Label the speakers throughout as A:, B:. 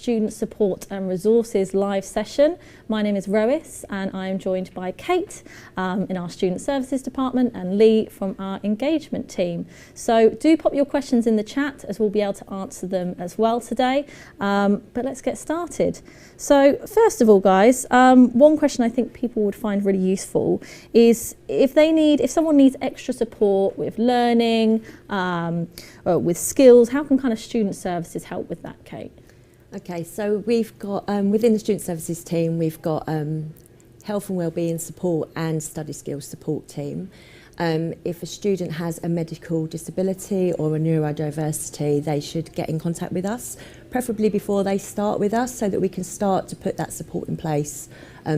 A: Student Support and Resources live session. My name is Rois and I'm joined by Kate in our Student Services department and Lee from our engagement team. So do pop your questions in the chat as we'll be able to answer them as well today. But let's get started. So first of all, guys, one question I think people would find really useful is if someone needs extra support with learning, or with skills, how can kind of Student Services help with that, Kate?
B: Okay, so we've got, within the Student Services team, we've got health and wellbeing support and study skills support team. If a student has a medical disability or a neurodiversity, they should get in contact with us, preferably before they start with us, so that we can start to put that support in place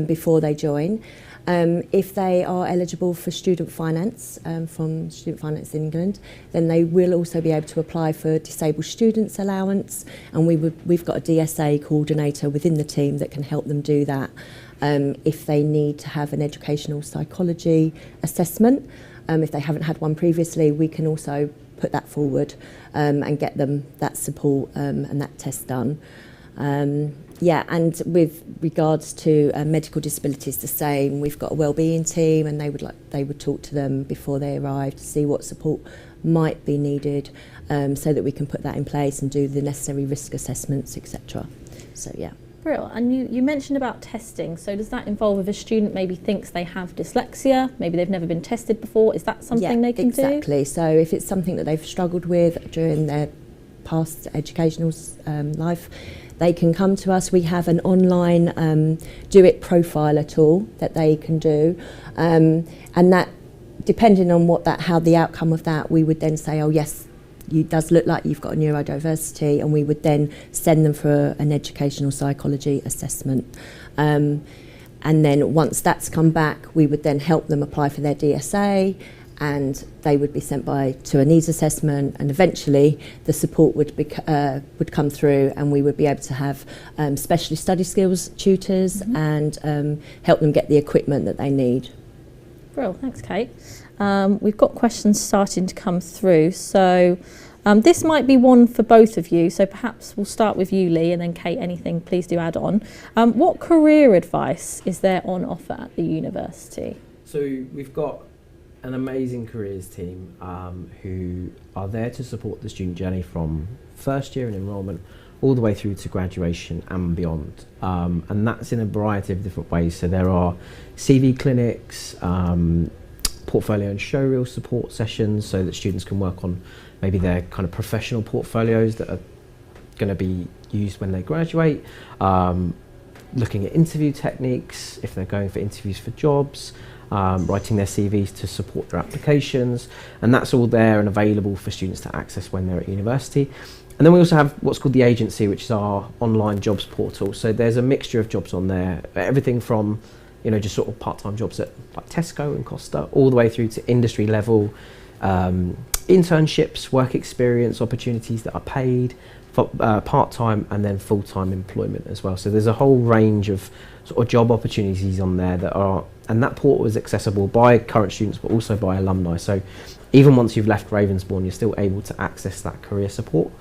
B: before they join. If they are eligible for student finance from Student Finance England, then they will also be able to apply for Disabled Students Allowance, and we've got a DSA coordinator within the team that can help them do that. If they need to have an educational psychology assessment, if they haven't had one previously, we can also put that forward and get them that support and that test done. Yeah, and with regards to medical disabilities, the same. We've got a wellbeing team, and they would talk to them before they arrive to see what support might be needed, so that we can put that in place and do the necessary risk assessments, etc. So yeah.
A: Brilliant. And you mentioned about testing. So does that involve if a student maybe thinks they have dyslexia, maybe they've never been tested before? Is that something they can do?
B: Exactly. So if it's something that they've struggled with during their past educational life, they can come to us. We have an online do-it profiler tool that they can do, and that, depending on how the outcome of that, we would then say, oh yes, it does look like you've got a neurodiversity, and we would then send them for an educational psychology assessment. And then once that's come back, we would then help them apply for their DSA, and they would be sent to a needs assessment, and eventually the support would come through, and we would be able to have specialist study skills tutors and help them get the equipment that they need.
A: Brilliant, thanks Kate. We've got questions starting to come through, so this might be one for both of you, so perhaps we'll start with you, Lee, and then Kate, anything please do add on. What career advice is there on offer at the university?
C: So we've got an amazing careers team who are there to support the student journey from first year in enrolment all the way through to graduation and beyond, and that's in a variety of different ways. So there are CV clinics, portfolio and showreel support sessions, so that students can work on maybe their kind of professional portfolios that are going to be used when they graduate, looking at interview techniques if they're going for interviews for jobs, writing their CVs to support their applications, and that's all there and available for students to access when they're at university. And then we also have what's called the agency, which is our online jobs portal. So there's a mixture of jobs on there, everything from just sort of part-time jobs at like Tesco and Costa, all the way through to industry level internships, work experience opportunities that are paid, part-time and then full-time employment as well. So there's a whole range of sort of job opportunities on there and that portal is accessible by current students but also by alumni. So even once you've left Ravensbourne, you're still able to access that career support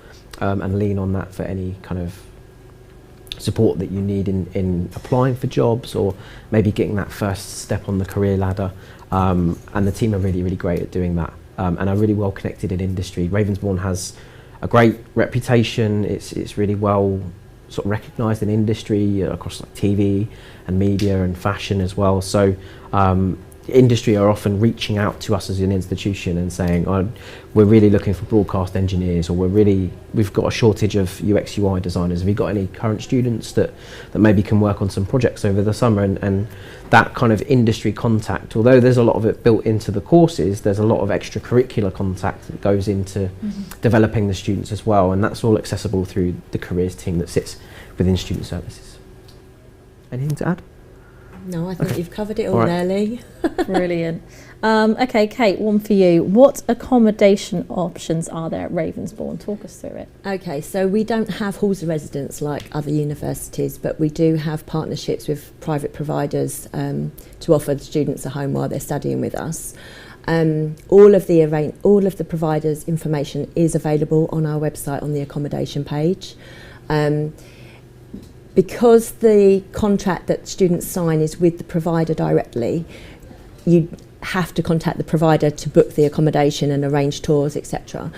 C: and lean on that for any kind of support that you need in applying for jobs or maybe getting that first step on the career ladder. And the team are really, really great at doing that and are really well connected in industry. Ravensbourne has a great reputation. It's really well sort of recognised in industry across like TV and media and fashion as well. So industry are often reaching out to us as an institution and saying, oh, we're really looking for broadcast engineers, or we've got a shortage of UX UI designers. Have you got any current students that maybe can work on some projects over the summer? And that kind of industry contact, although there's a lot of it built into the courses, there's a lot of extracurricular contact that goes into developing the students as well, and that's all accessible through the careers team that sits within Student Services. Anything to add?
B: No, I think you've covered it all there, Lee.
A: Brilliant. Okay, Kate, one for you. What accommodation options are there at Ravensbourne? Talk us through it.
B: Okay, so we don't have halls of residence like other universities, but we do have partnerships with private providers to offer the students a home while they're studying with us. All of the providers' information is available on our website on the accommodation page. because the contract that students sign is with the provider directly, you have to contact the provider to book the accommodation and arrange tours, etc.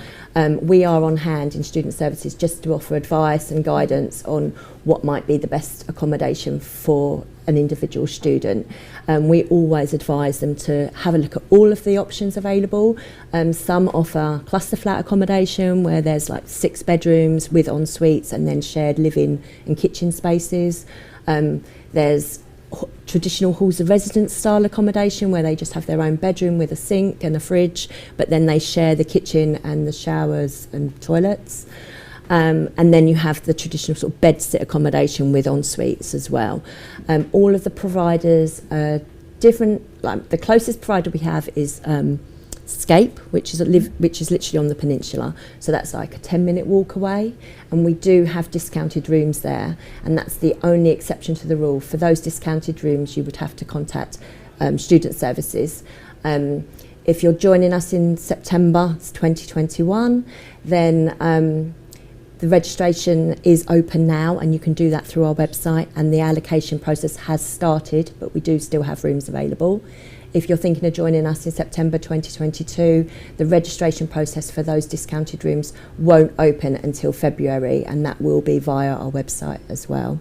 B: We are on hand in student services just to offer advice and guidance on what might be the best accommodation for an individual student. We always advise them to have a look at all of the options available. Some offer cluster flat accommodation where there's like 6 bedrooms with en suites and then shared living and kitchen spaces. There's traditional halls of residence style accommodation where they just have their own bedroom with a sink and a fridge, but then they share the kitchen and the showers and toilets. And then you have the traditional sort of bedsit accommodation with en suites as well. All of the providers are different. Like the closest provider we have is Scape, which is literally on the peninsula, so that's like a 10-minute walk away, and we do have discounted rooms there, and that's the only exception to the rule. For those discounted rooms you would have to contact student services. If you're joining us in September 2021, then the registration is open now and you can do that through our website, and the allocation process has started, but we do still have rooms available. If you're thinking of joining us in September 2022, the registration process for those discounted rooms won't open until February, and that will be via our website as well.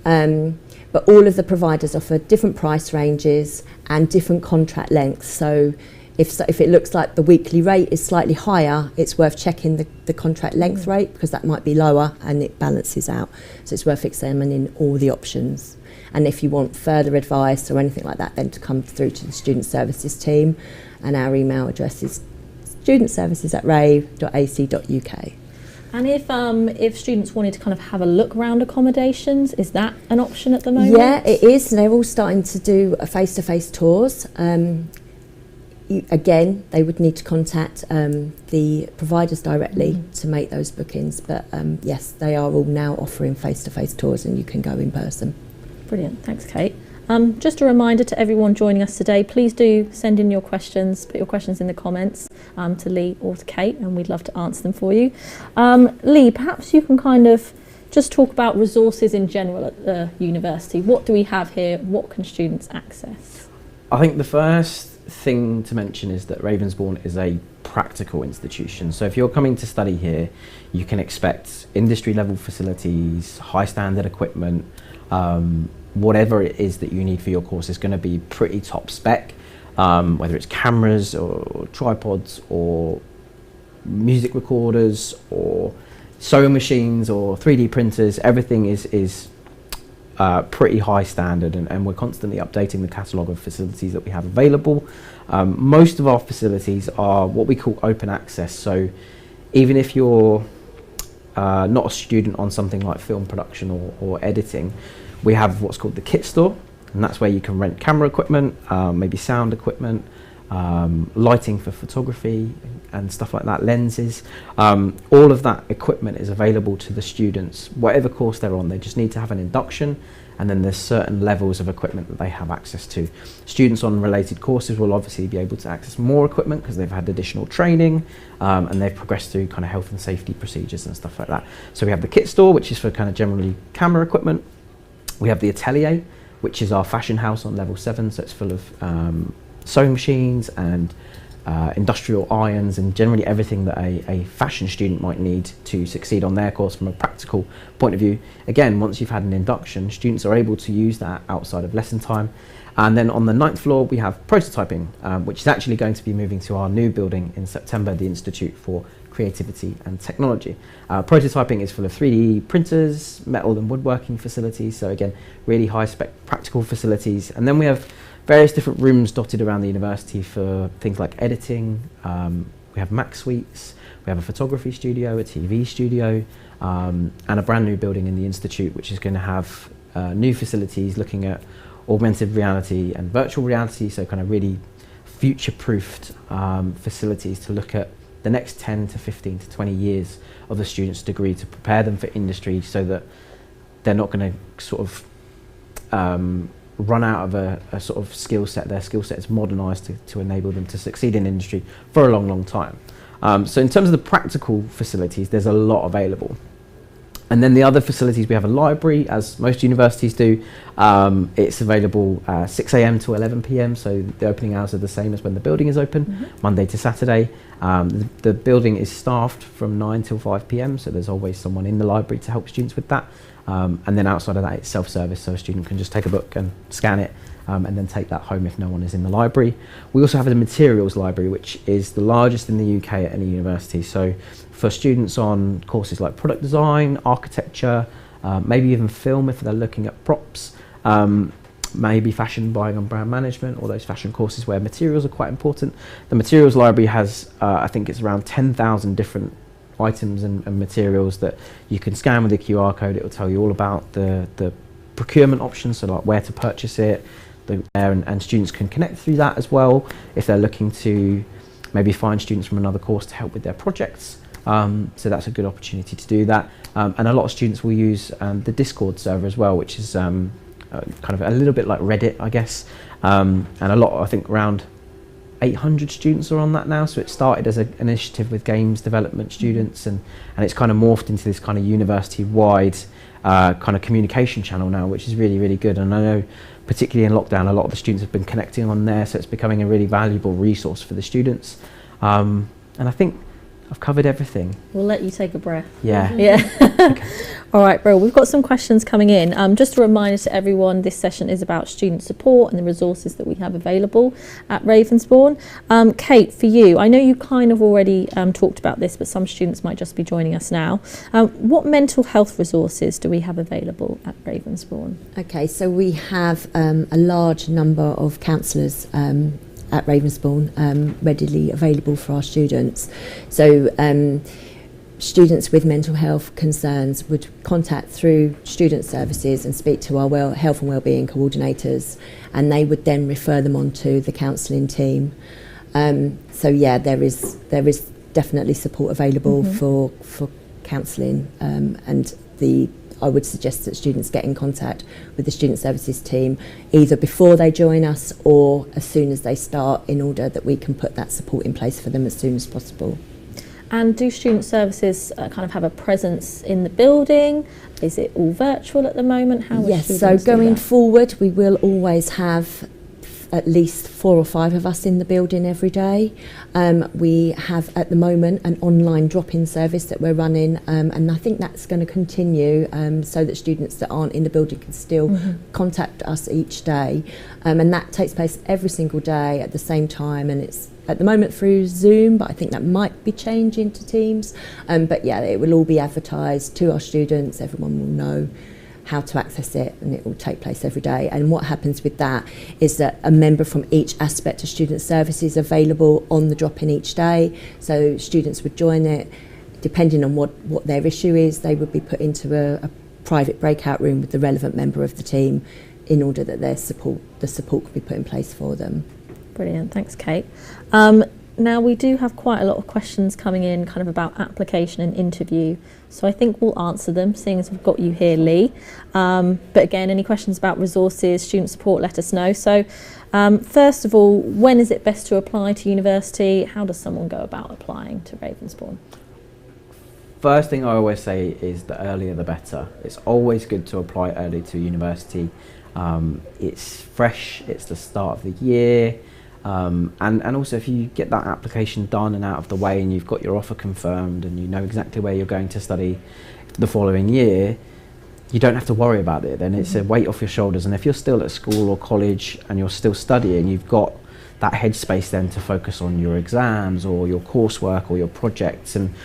B: But all of the providers offer different price ranges and different contract lengths. So if it looks like the weekly rate is slightly higher, it's worth checking the contract length rate, because that might be lower and it balances out. So it's worth examining all the options. And if you want further advice or anything like that, then to come through to the student services team, and our email address is studentservices@rave.ac.uk.
A: And if students wanted to kind of have a look around accommodations, is that an option at the moment?
B: Yeah, it is. They're all starting to do face-to-face tours. Again, they would need to contact the providers directly to make those bookings. But yes, they are all now offering face-to-face tours, and you can go in person.
A: Brilliant, thanks Kate. Just a reminder to everyone joining us today, please do send in your questions, put your questions in the comments to Lee or to Kate, and we'd love to answer them for you. Lee, perhaps you can kind of just talk about resources in general at the university. What do we have here? What can students access?
C: I think the first thing to mention is that Ravensbourne is a practical institution. So if you're coming to study here, you can expect industry level facilities, high standard equipment, whatever it is that you need for your course is going to be pretty top spec, whether it's cameras or tripods or music recorders or sewing machines or 3D printers. Everything is pretty high standard, and we're constantly updating the catalogue of facilities that we have available. Most of our facilities are what we call open access, so even if you're not a student on something like film production or editing, we have what's called the kit store, and that's where you can rent camera equipment, maybe sound equipment, lighting for photography and stuff like that, lenses. All of that equipment is available to the students, whatever course they're on. They just need to have an induction, and then there's certain levels of equipment that they have access to. Students on related courses will obviously be able to access more equipment because they've had additional training and they've progressed through kind of health and safety procedures and stuff like that. So we have the kit store, which is for kind of generally camera equipment. We have the atelier, which is our fashion house on level 7, so it's full of sewing machines and industrial irons and generally everything that a fashion student might need to succeed on their course from a practical point of view. Again, once you've had an induction, students are able to use that outside of lesson time. And then on the 9th floor we have prototyping, which is actually going to be moving to our new building in September, the Institute for Creativity and Technology. Prototyping is full of 3D printers, metal and woodworking facilities, so again really high spec practical facilities. And then we have various different rooms dotted around the university for things like editing. We have Mac suites, we have a photography studio, a TV studio, and a brand new building in the institute which is going to have new facilities looking at augmented reality and virtual reality, so kind of really future-proofed facilities to look at the next 10 to 15 to 20 years of the student's degree to prepare them for industry, so that they're not going to sort of run out of a sort of skill set. Their skill set is modernised to enable them to succeed in industry for a long, long time. So in terms of the practical facilities, there's a lot available. And then the other facilities, we have a library, as most universities do. It's available 6 a.m. to 11 p.m, so the opening hours are the same as when the building is open, Monday to Saturday. The building is staffed from 9 till 5 p.m, so there's always someone in the library to help students with that. And then outside of that, it's self-service, so a student can just take a book and scan it, and then take that home if no one is in the library. We also have a materials library, which is the largest in the UK at any university. So for students on courses like product design, architecture, maybe even film if they're looking at props, maybe fashion, buying and brand management, all those fashion courses where materials are quite important. The materials library has, I think it's around 10,000 different items and materials that you can scan with a QR code. It will tell you all about the procurement options, so like where to purchase it, and students can connect through that as well if they're looking to maybe find students from another course to help with their projects. So that's a good opportunity to do that. And a lot of students will use the Discord server as well, which is kind of a little bit like Reddit, I guess. And a lot, I think around 800 students are on that now. So it started as an initiative with games development students, and it's kind of morphed into this kind of university-wide kind of communication channel now, which is really, really good. And I know particularly in lockdown, a lot of the students have been connecting on there, so it's becoming a really valuable resource for the students. And I think I've covered everything.
A: We'll let you take a breath.
C: Yeah.
A: Yeah.
C: Okay.
A: All right, Brill. We've got some questions coming in. Just a reminder to everyone, this session is about student support and the resources that we have available at Ravensbourne. Kate, for you, I know you kind of already talked about this, but some students might just be joining us now. What mental health resources do we have available at Ravensbourne?
B: Okay, so we have a large number of counsellors at Ravensbourne readily available for our students. So students with mental health concerns would contact through student services and speak to our health and wellbeing coordinators, and they would then refer them on to the counselling team. So yeah, there is definitely support available for counselling, and I would suggest that students get in contact with the student services team either before they join us or as soon as they start, in order that we can put that support in place for them as soon as possible.
A: And do student services kind of have a presence in the building? Is it all virtual at the moment? How
B: Yes, so going forward, we will always have at least 4 or 5 of us in the building every day. We have at the moment an online drop-in service that we're running, and I think that's going to continue, so that students that aren't in the building can still contact us each day, and that takes place every single day at the same time, and it's at the moment through Zoom, but I think that might be changing to Teams. But yeah, it will all be advertised to our students. Everyone will know how to access it, and it will take place every day. And what happens with that is that a member from each aspect of student services is available on the drop-in each day. So students would join it, depending on what their issue is, they would be put into a private breakout room with the relevant member of the team in order that the support could be put in place for them.
A: Brilliant, thanks Kate. Now we do have quite a lot of questions coming in kind of about application and interview, so I think we'll answer them, seeing as we've got you here, Lee. But again, any questions about resources, student support, let us know. So first of all, when is it best to apply to university? How does someone go about applying to Ravensbourne?
C: First thing I always say is the earlier the better. It's always good to apply early to university. It's fresh, it's the start of the year. And also if you get that application done and out of the way and you've got your offer confirmed and you know exactly where you're going to study the following year, you don't have to worry about it. Then it's a weight off your shoulders. And if you're still at school or college and you're still studying, you've got that headspace then to focus on your exams or your coursework or your projects. And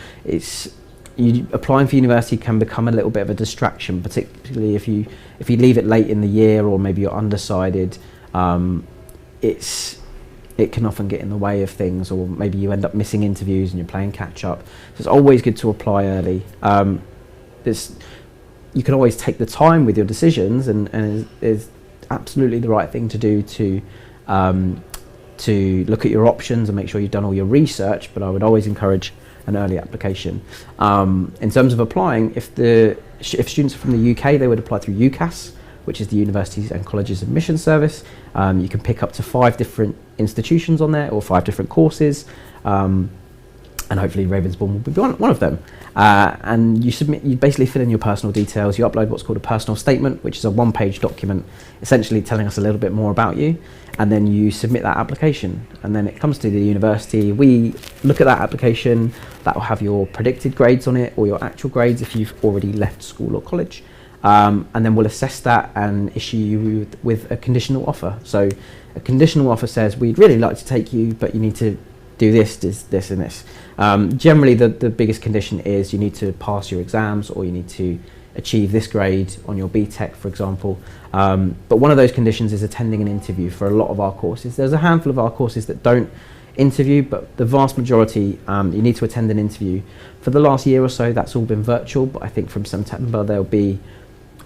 C: applying for university can become a little bit of a distraction, particularly if you leave it late in the year or maybe you're undecided. It can often get in the way of things, or maybe you end up missing interviews and you're playing catch up. So it's always good to apply early. You can always take the time with your decisions, and it's absolutely the right thing to do to look at your options and make sure you've done all your research, but I would always encourage an early application. In terms of applying, if students are from the UK, they would apply through UCAS, which is the Universities and Colleges Admission Service. You can pick up to 5 different institutions on there, or 5 different courses. and hopefully Ravensbourne will be one of them. And you basically fill in your personal details, you upload what's called a personal statement, which is a one-page document essentially telling us a little bit more about you, and then you submit that application, and then it comes to the university. We look at that application, that will have your predicted grades on it or your actual grades if you've already left school or college, and then we'll assess that and issue you with a conditional offer. So a conditional offer says, we'd really like to take you, but you need to do this and this. Generally the biggest condition is you need to pass your exams, or you need to achieve this grade on your BTEC, for example. But one of those conditions is attending an interview for a lot of our courses. There's a handful of our courses that don't interview, but the vast majority, you need to attend an interview. For the last year or so, that's all been virtual, but I think from September there'll be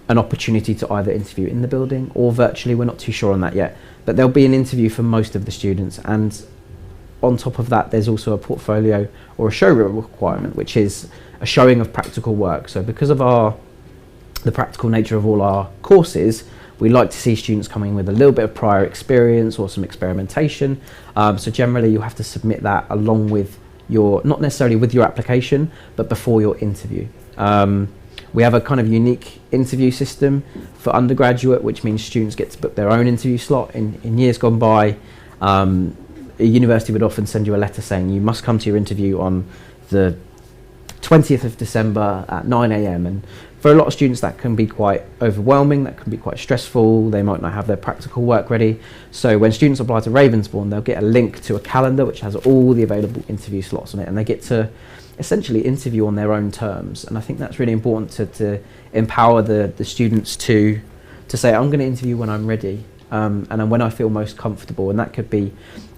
C: an opportunity to either interview in the building or virtually. We're not too sure on that yet, but there'll be an interview for most of the students. And on top of that, there's also a portfolio or a showroom requirement, which is a showing of practical work. So because of the practical nature of all our courses, we like to see students coming with a little bit of prior experience or some experimentation. So generally you have to submit that along with not necessarily with your application, but before your interview. We have a kind of unique interview system for undergraduate, which means students get to book their own interview slot. In years gone by, a university would often send you a letter saying you must come to your interview on the 20th of December at 9 a.m. And for a lot of students that can be quite overwhelming, that can be quite stressful. They might not have their practical work ready. So when students apply to Ravensbourne, they'll get a link to a calendar which has all the available interview slots on it, and they get to essentially interview on their own terms. And I think that's really important to empower the students to say, I'm going to interview when I'm ready, and when I feel most comfortable. And that could be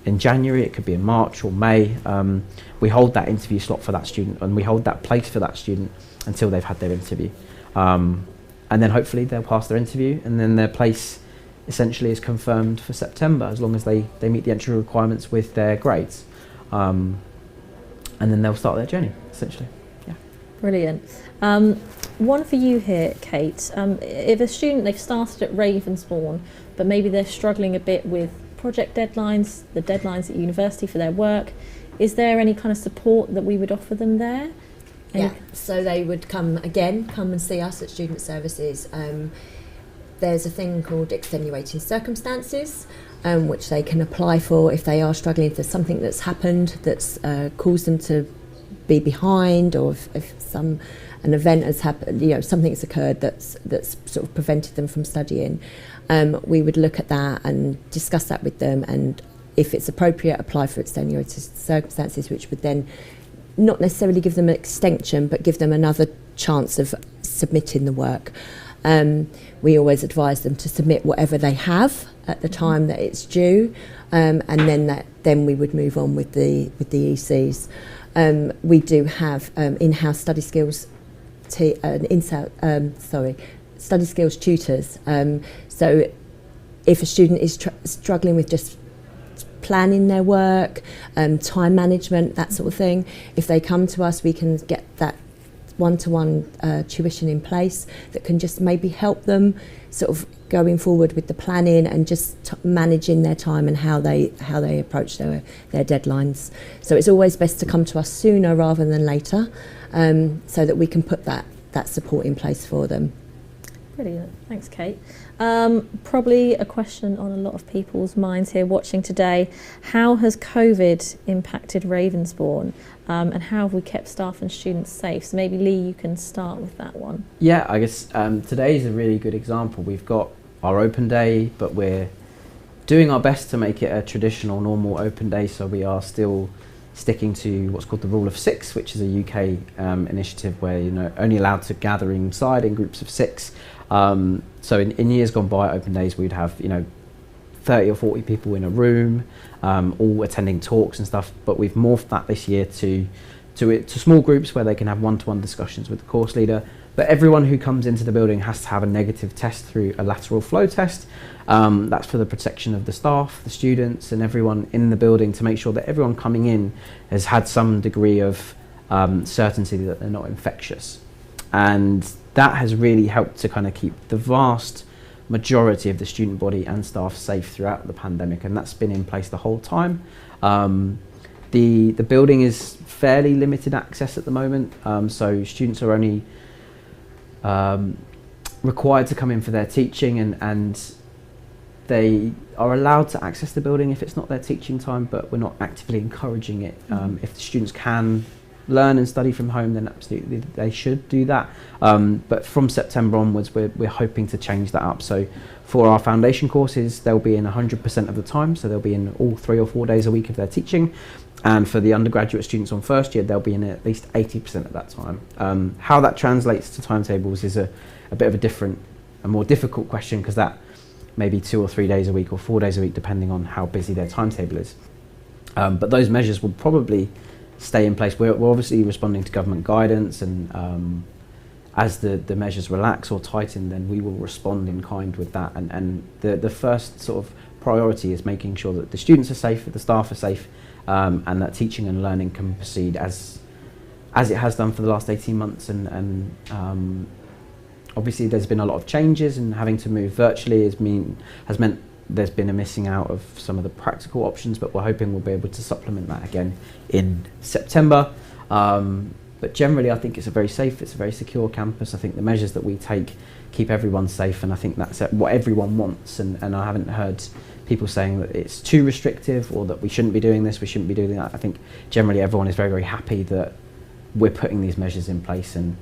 C: in January, it could be in March or May. We hold that interview slot for that student, and we hold that place for that student until they've had their interview. And then hopefully they'll pass their interview, and then their place essentially is confirmed for September, as long as they meet the entry requirements with their grades. And then they'll start their journey, essentially. Yeah.
A: Brilliant. One for you here, Kate. If a student, they've started at Ravensbourne, but maybe they're struggling a bit with project deadlines, the deadlines at university for their work, is there any kind of support that we would offer them there?
B: Yeah, so they would come and see us at Student Services. There's a thing called extenuating circumstances, which they can apply for if they are struggling, if there's something that's happened that's caused them to be behind, or if an event has happened, something has occurred that's sort of prevented them from studying. We would look at that and discuss that with them, and if it's appropriate, apply for extenuating circumstances, which would then not necessarily give them an extension, but give them another chance of submitting the work. We always advise them to submit whatever they have at the time that it's due, and then we would move on with the ECs. We do have in-house study skills study skills tutors. So if a student is struggling with just planning their work, time management, that sort of thing, if they come to us, we can get that one-to-one tuition in place that can just maybe help them sort of going forward with the planning and just managing their time and how they approach their deadlines. So it's always best to come to us sooner rather than later, so that we can put that support in place for them.
A: Brilliant, thanks Kate. Probably a question on a lot of people's minds here watching today. How has COVID impacted Ravensbourne, and how have we kept staff and students safe? So maybe Lee, you can start with that one.
C: Yeah, I guess today is a really good example. We've got our open day, but we're doing our best to make it a traditional, normal open day, so we are still sticking to what's called the Rule of Six, which is a UK initiative where you're only allowed to gather inside in groups of 6. So in years gone by, open days, we'd have 30 or 40 people in a room, all attending talks and stuff. But we've morphed that this year to small groups where they can have one-to-one discussions with the course leader. But everyone who comes into the building has to have a negative test through a lateral flow test. That's for the protection of the staff, the students, and everyone in the building, to make sure that everyone coming in has had some degree of certainty that they're not infectious. And that has really helped to kind of keep the vast majority of the student body and staff safe throughout the pandemic, and that's been in place the whole time. The building is fairly limited access at the moment, so students are only required to come in for their teaching, and they are allowed to access the building if it's not their teaching time, but we're not actively encouraging it. If the students can learn and study from home, then absolutely they should do that. But from September onwards, we're hoping to change that up. So for our foundation courses, they'll be in 100% of the time, so they'll be in all 3 or 4 days a week of their teaching. And for the undergraduate students on first year, they'll be in at least 80% of that time. How that translates to timetables is a bit of a more difficult question, because that may be 2 or 3 days a week or 4 days a week, depending on how busy their timetable is. But those measures will probably stay in place. We're obviously responding to government guidance, and as the measures relax or tighten, then we will respond in kind with that. And the first sort of priority is making sure that the students are safe, that the staff are safe, and that teaching and learning can proceed as it has done for the last 18 months. And obviously there's been a lot of changes, and having to move virtually has meant there's been a missing out of some of the practical options, but we're hoping we'll be able to supplement that again in September. But generally, I think it's a very secure campus. I think the measures that we take keep everyone safe, and I think that's what everyone wants. And I haven't heard people saying that it's too restrictive, or that we shouldn't be doing this, we shouldn't be doing that. I think generally everyone is very, very happy that we're putting these measures in place, and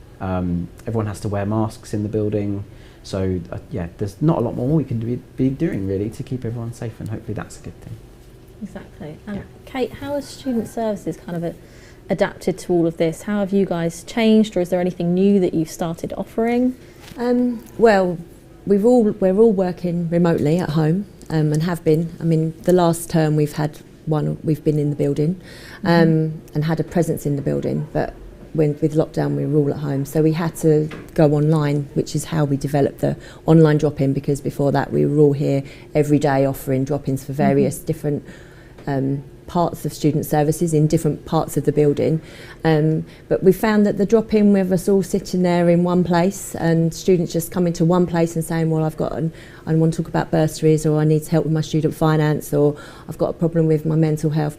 C: everyone has to wear masks in the building. So yeah, there's not a lot more we can be doing really to keep everyone safe, and hopefully that's a good thing.
A: Exactly. And Kate, how has student services kind of adapted to all of this? How have you guys changed, or is there anything new that you've started offering?
B: Well, we're all working remotely at home, and have been. I mean, the last term we've been in the building, and had a presence in the building, but with lockdown we were all at home, so we had to go online, which is how we developed the online drop-in, because before that we were all here every day offering drop-ins for various different parts of student services in different parts of the building, but we found that the drop-in with us all sitting there in one place, and students just coming to one place and saying, well, I want to talk about bursaries, or I need help with my student finance, or I've got a problem with my mental health.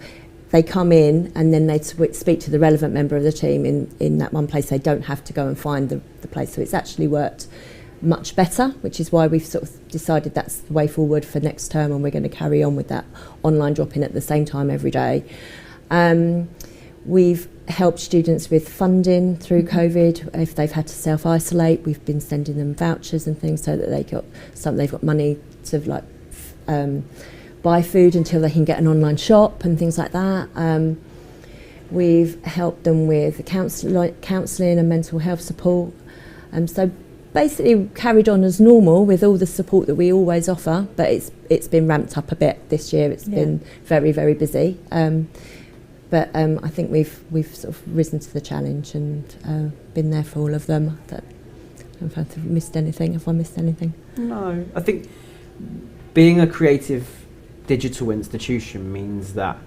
B: They come in and then they speak to the relevant member of the team in that one place. They don't have to go and find the place. So it's actually worked much better, which is why we've sort of decided that's the way forward for next term, and we're going to carry on with that online drop-in at the same time every day. We've helped students with funding through COVID. If they've had to self-isolate, we've been sending them vouchers and things so that they've got money to buy food until they can get an online shop and things like that. We've helped them with counselling and mental health support. So basically carried on as normal with all the support that we always offer, but it's been ramped up a bit this year. It's been very, very busy. But I think we've sort of risen to the challenge and been there for all of them. I don't know if I've missed anything. Have I missed anything?
C: No, I think being a creative digital institution means that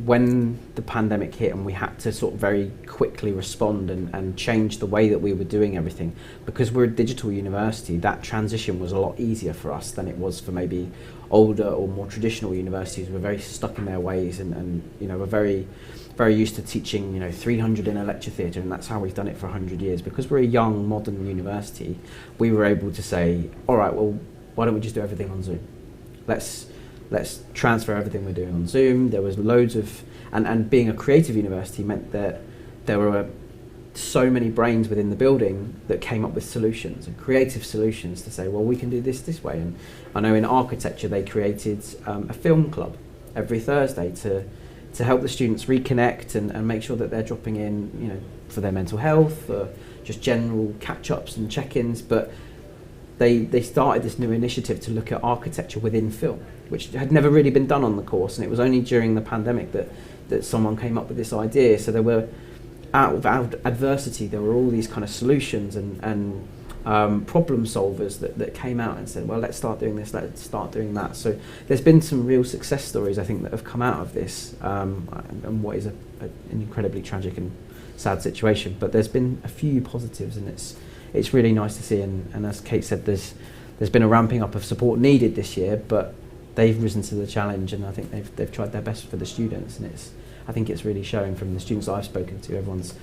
C: when the pandemic hit and we had to sort of very quickly respond and change the way that we were doing everything, because we're a digital university, that transition was a lot easier for us than it was for maybe older or more traditional universities. We're very stuck in their ways, and we're very, very used to teaching 300 in a lecture theatre, and that's how we've done it for 100 years. Because we're a young modern university, we were able to say, all right, well, why don't we just do everything on Zoom? Let's transfer everything we're doing on Zoom. There was loads of, and being a creative university meant that there were so many brains within the building that came up with solutions and creative solutions to say, well, we can do this way. And I know in architecture they created a film club every Thursday to help the students reconnect and make sure that they're dropping in, for their mental health, for just general catch-ups and check-ins. But they started this new initiative to look at architecture within film, which had never really been done on the course, and it was only during the pandemic that someone came up with this idea. So there were, out of adversity, there were all these kind of solutions and problem solvers that came out and said, well, let's start doing this, let's start doing that. So there's been some real success stories, I think, that have come out of this, and what is an incredibly tragic and sad situation. But there's been a few positives, and it's really nice to see. And as Kate said, there's been a ramping up of support needed this year, but they've risen to the challenge, and I think they've tried their best for the students, and I think it's really showing from the students I've spoken to. Everyone's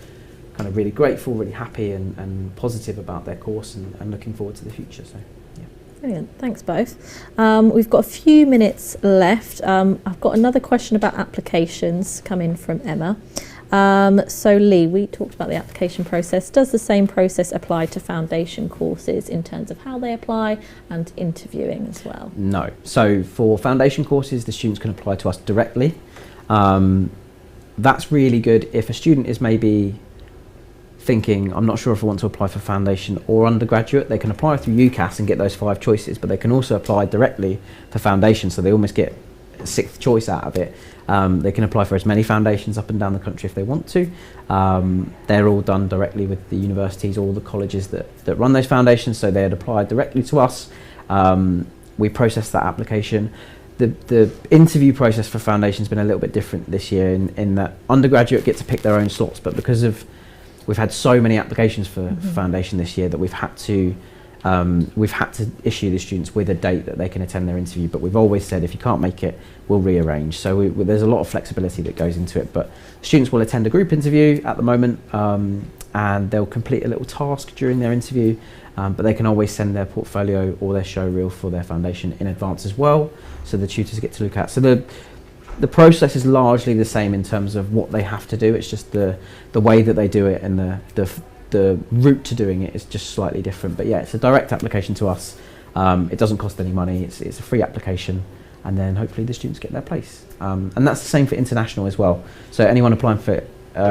C: kind of really grateful, really happy and positive about their course and looking forward to the future. So, yeah.
A: Brilliant, thanks both. We've got a few minutes left. I've got another question about applications come in from Emma. So Lee, we talked about the application process. Does the same process apply to foundation courses in terms of how they apply and interviewing as well?
C: No. So for foundation courses, the students can apply to us directly. That's really good if a student is maybe thinking, I'm not sure if I want to apply for foundation or undergraduate. They can apply through UCAS and get those 5 choices, but they can also apply directly for foundation, so they almost get a 6th choice out of it. They can apply for as many foundations up and down the country if they want to. They're all done directly with the universities or the colleges that run those foundations, so they'd apply directly to us. We process that application. The interview process for foundation has been a little bit different this year in that undergraduate get to pick their own slots, but because we've had so many applications for foundation this year that we've had to issue the students with a date that they can attend their interview. But we've always said if you can't make it, we'll rearrange. So there's a lot of flexibility that goes into it. But students will attend a group interview at the moment, and they'll complete a little task during their interview. But they can always send their portfolio or their show reel for their foundation in advance as well, so the tutors get to look at. So the process is largely the same in terms of what they have to do. It's just the way that they do it and the route to doing it is just slightly different. But yeah, it's a direct application to us. It doesn't cost any money. It's a free application, and then hopefully the students get their place. And that's the same for international as well. So anyone applying for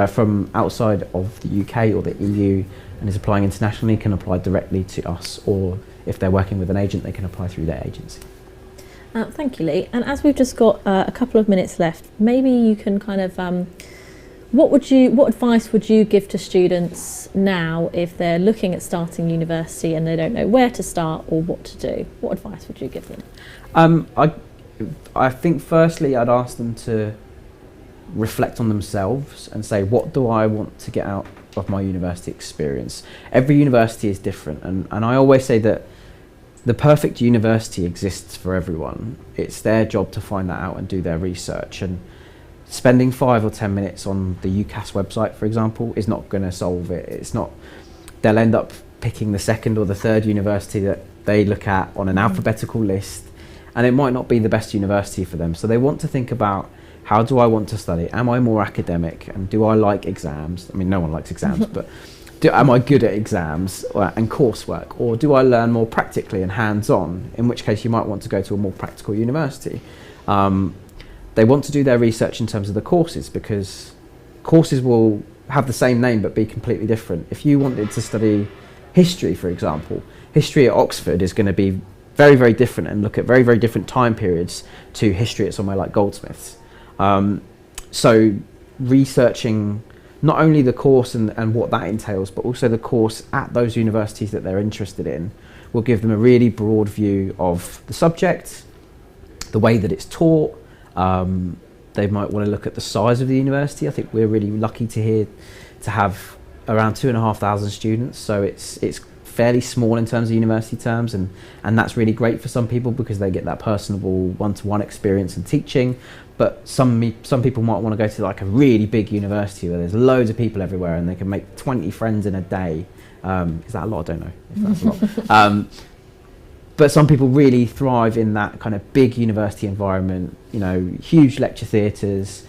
C: from outside of the UK or the EU and is applying internationally can apply directly to us, or if they're working with an agent, they can apply through their agency.
A: Thank you, Lee. And as we've just got a couple of minutes left, maybe you can kind of what advice would you give to students now if they're looking at starting university and they don't know where to start or what to do? What advice would you give them?
C: I think firstly I'd ask them to reflect on themselves and say, what do I want to get out of my university experience? Every university is different, and I always say that the perfect university exists for everyone. It's their job to find that out and do their research, and spending 5 or 10 minutes on the UCAS website, for example, is not going to solve it. It's not. They'll end up picking the 2nd or the 3rd university that they look at on an alphabetical list, and it might not be the best university for them. So they want to think about, how do I want to study? Am I more academic, and do I like exams? I mean, no one likes exams, but am I good at exams and coursework, or do I learn more practically and hands-on, in which case you might want to go to a more practical university. They want to do their research in terms of the courses, because courses will have the same name but be completely different. If you wanted to study history, for example, history at Oxford is going to be very, very different and look at very, very different time periods to history at somewhere like Goldsmiths. So researching not only the course and what that entails, but also the course at those universities that they're interested in will give them a really broad view of the subject, the way that it's taught. They might want to look at the size of the university. I think we're really lucky to have around 2,500 students, so it's fairly small in terms of university terms, and that's really great for some people because they get that personable one-to-one experience in teaching. But some people might want to go to like a really big university where there's loads of people everywhere and they can make 20 friends in a day. Is that a lot? I don't know if that's a lot. But some people really thrive in that kind of big university environment, you know, huge lecture theatres,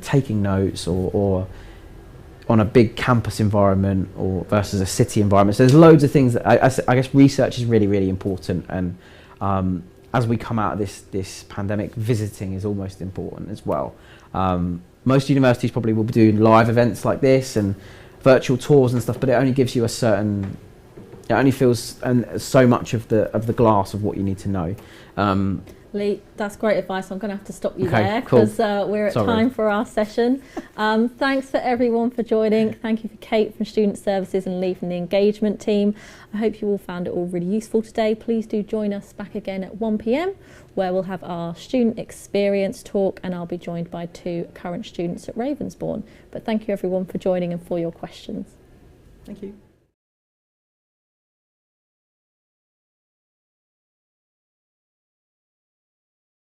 C: taking notes, or on a big campus environment or versus a city environment. So there's loads of things that I guess research is really, really important. And as we come out of this pandemic, visiting is almost important as well. Most universities probably will be doing live events like this and virtual tours and stuff, but it only gives you it only feels so much of the glass of what you need to know.
A: Lee, that's great advice. I'm going to have to stop you
C: okay,
A: there
C: cool.
A: because we're at time for our session. Thanks for everyone for joining. Thank you for Kate from Student Services and Lee from the engagement team. I hope you all found it all really useful today. Please do join us back again at 1 p.m. where we'll have our student experience talk, and I'll be joined by 2 current students at Ravensbourne. But thank you everyone for joining and for your questions.
C: Thank you.